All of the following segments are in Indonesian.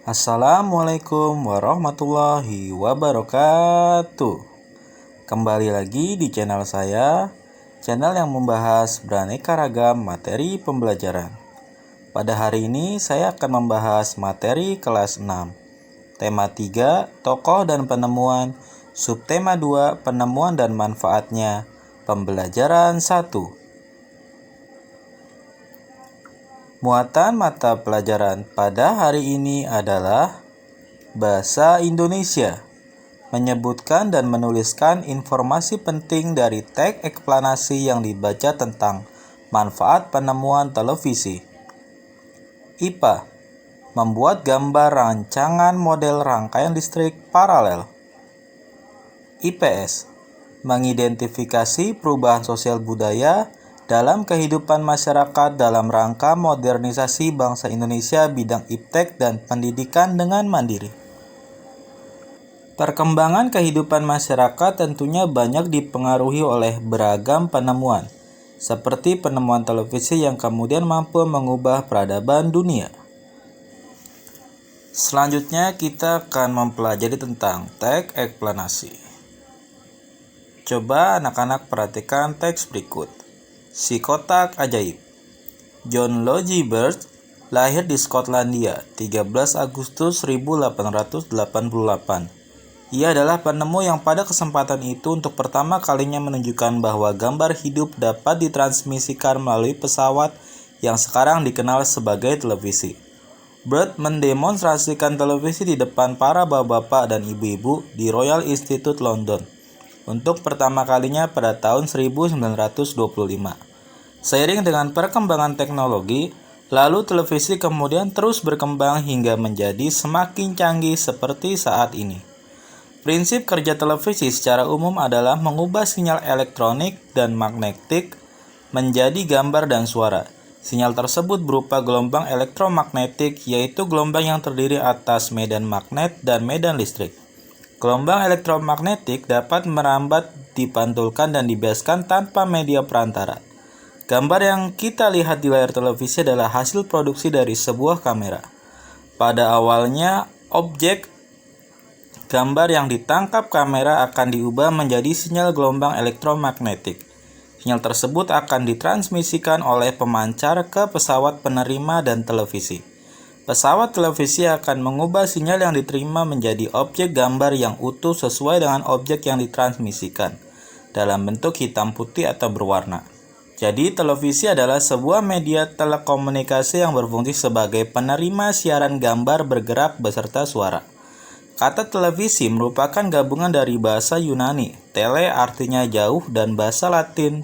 Assalamualaikum warahmatullahi wabarakatuh. Kembali lagi di channel saya, channel yang membahas beraneka ragam materi pembelajaran. Pada hari ini saya akan membahas materi kelas 6. Tema 3, tokoh dan penemuan. Subtema 2, penemuan dan manfaatnya. Pembelajaran 1. Muatan mata pelajaran pada hari ini adalah Bahasa Indonesia, menyebutkan dan menuliskan informasi penting dari teks eksplanasi yang dibaca tentang manfaat penemuan televisi. IPA, membuat gambar rancangan model rangkaian listrik paralel. IPS, mengidentifikasi perubahan sosial budaya dalam kehidupan masyarakat dalam rangka modernisasi bangsa Indonesia bidang iptek dan pendidikan dengan mandiri. Perkembangan kehidupan masyarakat tentunya banyak dipengaruhi oleh beragam penemuan, seperti penemuan televisi yang kemudian mampu mengubah peradaban dunia. Selanjutnya kita akan mempelajari tentang teks eksplanasi. Coba anak-anak perhatikan teks berikut. Si kotak ajaib. John Logie Baird lahir di Skotlandia 13 Agustus 1888. Ia adalah penemu yang pada kesempatan itu untuk pertama kalinya menunjukkan bahwa gambar hidup dapat ditransmisikan melalui pesawat yang sekarang dikenal sebagai televisi. Baird mendemonstrasikan televisi di depan para bapak-bapak dan ibu-ibu di Royal Institute London untuk pertama kalinya pada tahun 1925. Seiring dengan perkembangan teknologi, lalu televisi kemudian terus berkembang hingga menjadi semakin canggih seperti saat ini. Prinsip kerja televisi secara umum adalah mengubah sinyal elektronik dan magnetik menjadi gambar dan suara. Sinyal tersebut berupa gelombang elektromagnetik, yaitu gelombang yang terdiri atas medan magnet dan medan listrik. Gelombang elektromagnetik dapat merambat, dipantulkan, dan dibiaskan tanpa media perantara. Gambar yang kita lihat di layar televisi adalah hasil produksi dari sebuah kamera. Pada awalnya, objek gambar yang ditangkap kamera akan diubah menjadi sinyal gelombang elektromagnetik. Sinyal tersebut akan ditransmisikan oleh pemancar ke pesawat penerima dan televisi. Pesawat televisi akan mengubah sinyal yang diterima menjadi objek gambar yang utuh sesuai dengan objek yang ditransmisikan, dalam bentuk hitam putih atau berwarna. Jadi, televisi adalah sebuah media telekomunikasi yang berfungsi sebagai penerima siaran gambar bergerak beserta suara. Kata televisi merupakan gabungan dari bahasa Yunani, tele artinya jauh, dan bahasa Latin,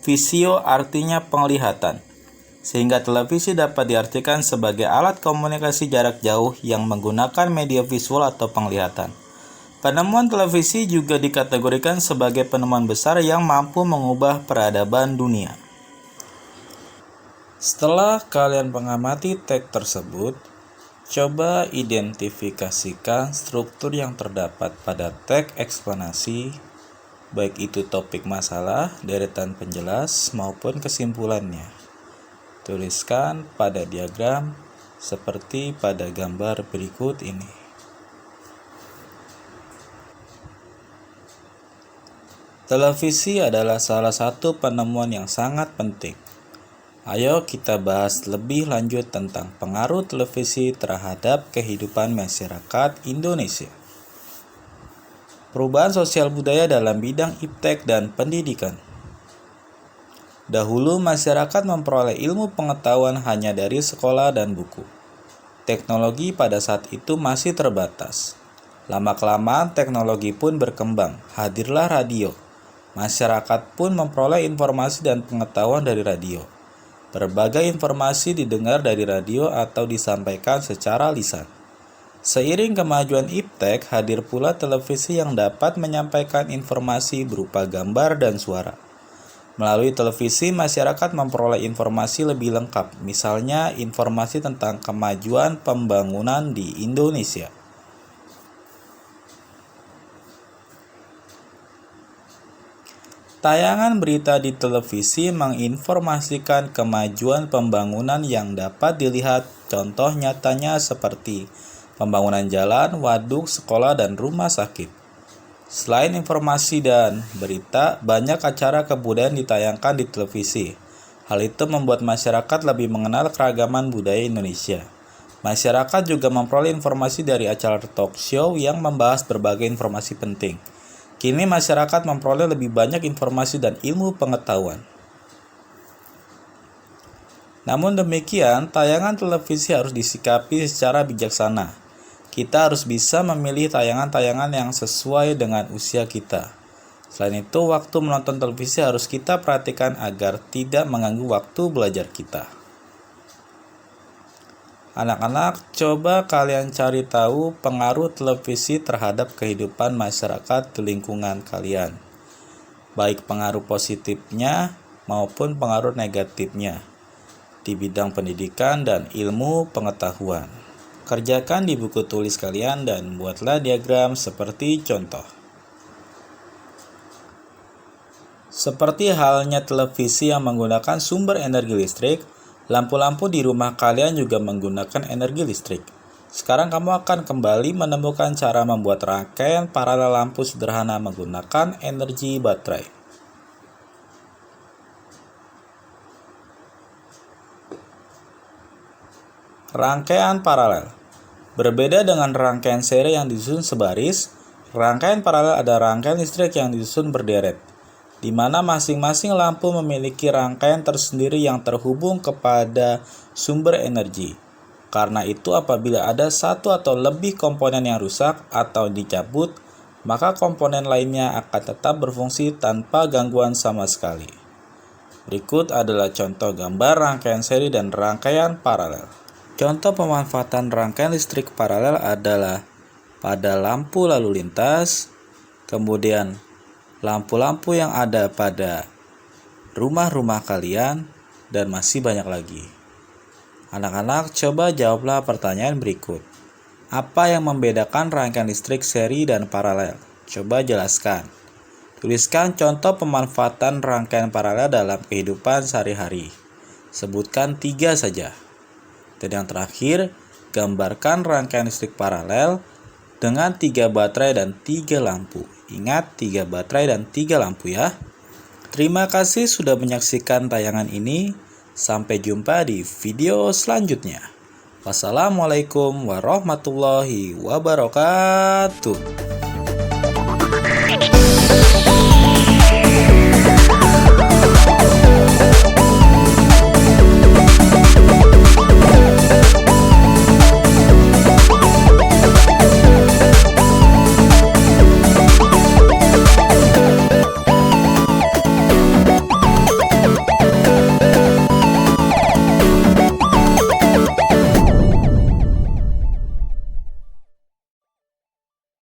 visio artinya penglihatan. Sehingga televisi dapat diartikan sebagai alat komunikasi jarak jauh yang menggunakan media visual atau penglihatan. Penemuan televisi juga dikategorikan sebagai penemuan besar yang mampu mengubah peradaban dunia. Setelah kalian mengamati teks tersebut, coba identifikasikan struktur yang terdapat pada teks eksplanasi, baik itu topik masalah, deretan penjelas, maupun kesimpulannya. Tuliskan pada diagram seperti pada gambar berikut ini. Televisi adalah salah satu penemuan yang sangat penting. Ayo kita bahas lebih lanjut tentang pengaruh televisi terhadap kehidupan masyarakat Indonesia. Perubahan sosial budaya dalam bidang iptek dan pendidikan. Dahulu masyarakat memperoleh ilmu pengetahuan hanya dari sekolah dan buku. Teknologi pada saat itu masih terbatas. Lama-kelamaan teknologi pun berkembang, hadirlah radio. Masyarakat pun memperoleh informasi dan pengetahuan dari radio. Berbagai informasi didengar dari radio atau disampaikan secara lisan. Seiring kemajuan iptek, hadir pula televisi yang dapat menyampaikan informasi berupa gambar dan suara. Melalui televisi, masyarakat memperoleh informasi lebih lengkap, misalnya informasi tentang kemajuan pembangunan di Indonesia. Tayangan berita di televisi menginformasikan kemajuan pembangunan yang dapat dilihat contoh nyatanya seperti pembangunan jalan, waduk, sekolah, dan rumah sakit. Selain informasi dan berita, banyak acara kebudayaan ditayangkan di televisi. Hal itu membuat masyarakat lebih mengenal keragaman budaya Indonesia. Masyarakat juga memperoleh informasi dari acara talk show yang membahas berbagai informasi penting. Kini masyarakat memperoleh lebih banyak informasi dan ilmu pengetahuan. Namun demikian, tayangan televisi harus disikapi secara bijaksana. Kita harus bisa memilih tayangan-tayangan yang sesuai dengan usia kita. Selain itu, waktu menonton televisi harus kita perhatikan agar tidak mengganggu waktu belajar kita. Anak-anak, coba kalian cari tahu pengaruh televisi terhadap kehidupan masyarakat di lingkungan kalian. Baik pengaruh positifnya maupun pengaruh negatifnya di bidang pendidikan dan ilmu pengetahuan. Kerjakan di buku tulis kalian dan buatlah diagram seperti contoh. Seperti halnya televisi yang menggunakan sumber energi listrik, lampu-lampu di rumah kalian juga menggunakan energi listrik. Sekarang kamu akan kembali menemukan cara membuat rangkaian paralel lampu sederhana menggunakan energi baterai. Rangkaian paralel berbeda dengan rangkaian seri yang disusun sebaris. Rangkaian paralel ada rangkaian listrik yang disusun berderet, di mana masing-masing lampu memiliki rangkaian tersendiri yang terhubung kepada sumber energi. Karena itu, apabila ada satu atau lebih komponen yang rusak atau dicabut, maka komponen lainnya akan tetap berfungsi tanpa gangguan sama sekali. Berikut adalah contoh gambar rangkaian seri dan rangkaian paralel. Contoh pemanfaatan rangkaian listrik paralel adalah pada lampu lalu lintas, kemudian lampu-lampu yang ada pada rumah-rumah kalian, dan masih banyak lagi. Anak-anak, coba jawablah pertanyaan berikut. Apa yang membedakan rangkaian listrik seri dan paralel? Coba jelaskan. Tuliskan contoh pemanfaatan rangkaian paralel dalam kehidupan sehari-hari. Sebutkan 3 saja. Dan yang terakhir, gambarkan rangkaian listrik paralel dengan 3 baterai dan 3 lampu. Ingat, 3 baterai dan 3 lampu ya. Terima kasih sudah menyaksikan tayangan ini. Sampai jumpa di video selanjutnya. Wassalamualaikum warahmatullahi wabarakatuh.